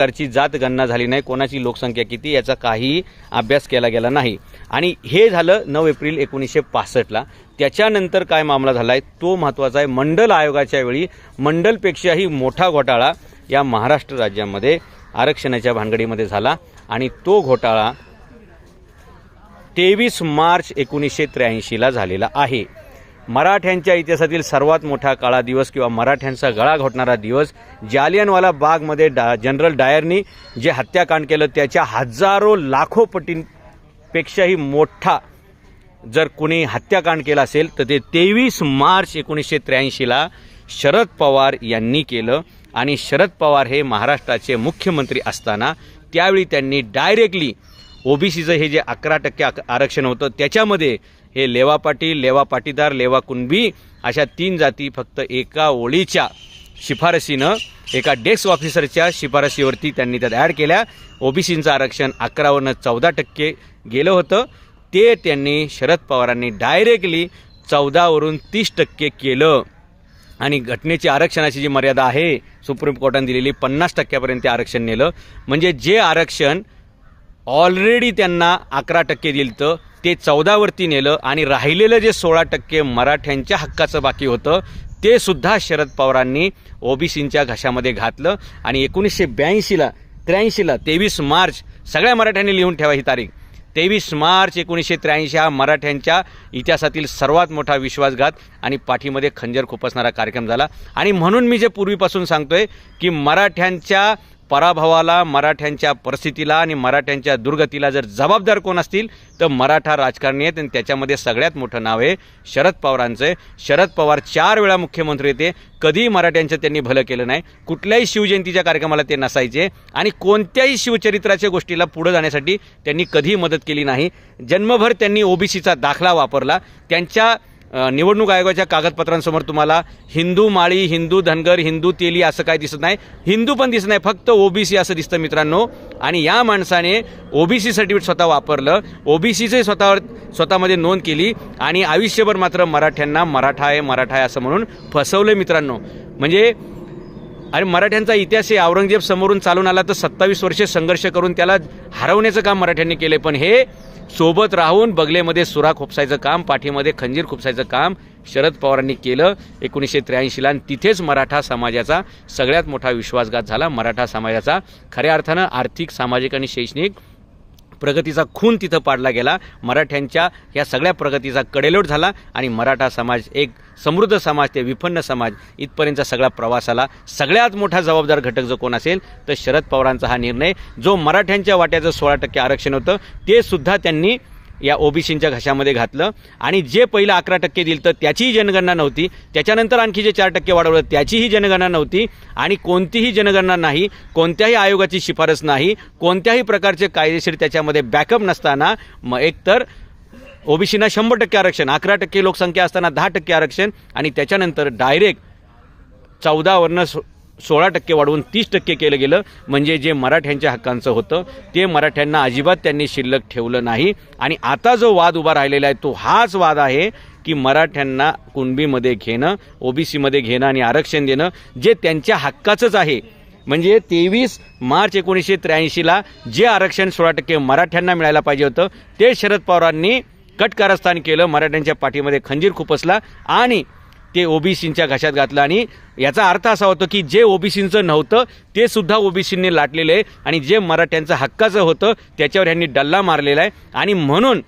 प्रकारची जात गणना झाली नाही, कोणाची लोकसंख्या किती याचा काही अभ्यास केला गेला नाही। आणि हे झालं 9 एप्रिल 1965ला। त्याच्यानंतर काय मामला झाला आहे तो महत्त्वाचा आहे। मंडल आयोगाच्या वेळी मंडलपेक्षाही मोठा घोटाळा या महाराष्ट्र राज्यामध्ये आरक्षणाच्या भानगडीमध्ये झाला आणि तो घोटाळा 23 मार्च 1983ला झालेला आहे। मराठ्यांच्या इतिहासातील सर्वात मोठा काळा दिवस किंवा मराठ्यांचा गळा घोटणारा दिवस, जालियनवाला बागमध्ये जनरल डायरनी जे हत्याकांड केलं त्याच्या हजारो लाखो पटींपेक्षाही मोठा जर कोणी हत्याकांड केला असेल तर ते 23 मार्च 1983ला शरद पवार यांनी केलं। आणि शरद पवार हे महाराष्ट्राचे मुख्यमंत्री असताना त्यावेळी त्यांनी डायरेक्टली ओबीसीचं हे जे 11% आरक्षण होतं त्याच्यामध्ये हे लेवा पाटील, लेवा पाटीदार, लेवा कुणबी अशा 3 जाती फक्त एका ओळीच्या शिफारसीनं, एका डेस्क ऑफिसरच्या शिफारसीवरती त्यांनी त्यात ॲड केल्या। ओबीसींचं आरक्षण 11वरनं 14% गेलं होतं, ते त्यांनी शरद पवारांनी डायरेक्टली 14वरून 30% केलं। आणि घटनेची आरक्षणाची जी मर्यादा आहे सुप्रीम कोर्टाने दिलेली 50%पर्यंत आरक्षण नेलं। म्हणजे जे आरक्षण ऑलरेडी त्यांना 11% दिलं ते 14वरती नेलं आणि राहिलेलं जे 16% मराठ्यांच्या हक्काचं बाकी होतं ते सुद्धा शरद पवारांनी ओबीसींच्या घशामध्ये घातलं। आणि 1982ला 83ला 23 मार्च, सगळ्या मराठ्यांनी लिहून ठेवा ही तारीख, 23 मार्च 1983 हा मराठ्यांच्या इतिहासातील सर्वात मोठा विश्वासघात आणि पाठीमध्ये खंजर खुपसणारा कार्यक्रम झाला। आणि म्हणून मी जे पूर्वीपासून सांगतोय की मराठ्यांच्या पराभवाला, मराठ्यांच्या परिस्थितीला आणि मराठ्यांच्या दुर्गतीला जर जबाबदार कोण असतील तर मराठा राजकारणी आहेत। आणि त्याच्यामध्ये सगळ्यात मोठं नाव आहे शरद पवारांचं। शरद पवार 4 वेळा मुख्यमंत्री होते, कधीही मराठ्यांचं त्यांनी भलं केलं नाही। कुठल्याही शिवजयंतीच्या कार्यक्रमाला ते नसायचे आणि कोणत्याही शिवचरित्राच्या गोष्टीला पुढे जाण्यासाठी त्यांनी कधीही मदत केली नाही। जन्मभर त्यांनी ओबीसीचा दाखला वापरला। त्यांच्या निवडणूक आयोगाच्या कागदपत्रांसमोर तुम्हाला हिंदू माळी, हिंदू धनगर, हिंदू तेली असं काय दिसत नाही, हिंदू पण दिसत नाही, फक्त ओबीसी असं दिसतं मित्रांनो। आणि या माणसाने ओबीसी सर्टिफिकेट स्वतः वापरलं, ओबीसीचे स्वतःमध्ये नोंद केली आणि आयुष्यभर मात्र मराठ्यांना मराठा आहे असं म्हणून फसवलं मित्रांनो। म्हणजे आणि मराठ्यांचा इतिहास आहे, औरंगजेब समोरून चालून आला तर 27 वर्षे संघर्ष करून त्याला हरवण्याचं काम मराठ्यांनी केले, पण हे सोबत राहून बगलेमध्ये सुरा खुपसायचं काम, पाठीमध्ये खंजीर खुपसायचं काम शरद पवारांनी केलं 1983ला। आणि तिथेच मराठा समाजाचा सगळ्यात मोठा विश्वासघात झाला। मराठा समाजाचा खऱ्या अर्थानं आर्थिक, सामाजिक आणि शैक्षणिक प्रगतीचा खून तिथं पाडला गेला। मराठ्यांच्या या सगळ्या प्रगतीचा कडेलोट झाला आणि मराठा समाज एक समृद्ध समाज ते विपन्न समाज इथपर्यंतचा सगळा प्रवासाला सगळ्यात मोठा जबाबदार घटक जो कोण असेल तर शरद पवारांचा हा निर्णय। जो मराठ्यांच्या वाट्याचं 16% आरक्षण होतं ते सुद्धा त्यांनी या ओबीसींच्या घशामध्ये घातलं। आणि जे पहिलं 11% दिलं तर त्याचीही जनगणना नव्हती, त्याच्यानंतर आणखी जे 4% वाढवलं त्याचीही जनगणना नव्हती आणि कोणतीही जनगणना नाही, कोणत्याही आयोगाची शिफारस नाही, कोणत्याही प्रकारचे कायदेशीर त्याच्यामध्ये बॅकअप नसताना मग एकतर ओबीसींना 100% आरक्षण, 11% लोकसंख्या असताना 10% आरक्षण आणि त्याच्यानंतर डायरेक्ट 14वरनं 16% वाढवून 30% केलं गेलं। म्हणजे जे मराठ्यांच्या हक्कांचं होतं ते मराठ्यांना अजिबात त्यांनी शिल्लक ठेवलं नाही। आणि आता जो वाद उभा राहिलेला आहे तो हाच वाद आहे की मराठ्यांना कुणबीमध्ये घेणं, ओबीसीमध्ये घेणं आणि आरक्षण देणं जे त्यांच्या हक्काचंच आहे। म्हणजे 23 मार्च 1983ला जे आरक्षण 16% मराठ्यांना मिळायला पाहिजे होतं ते शरद पवारांनी कटकारस्थान केलं, मराठ्यांच्या पाठीमध्ये खंजीर खुपसला आणि ते ओबीसींच्या घशात घातलं। आणि याचा अर्थ असा होतो की जे ओबीसींचं नव्हतं ते सुद्धा ओबीसींनी लाटलेलं आहे आणि जे मराठ्यांचं हक्काचं होतं त्याच्यावर ह्यांनी डल्ला मारलेला आहे। आणि म्हणून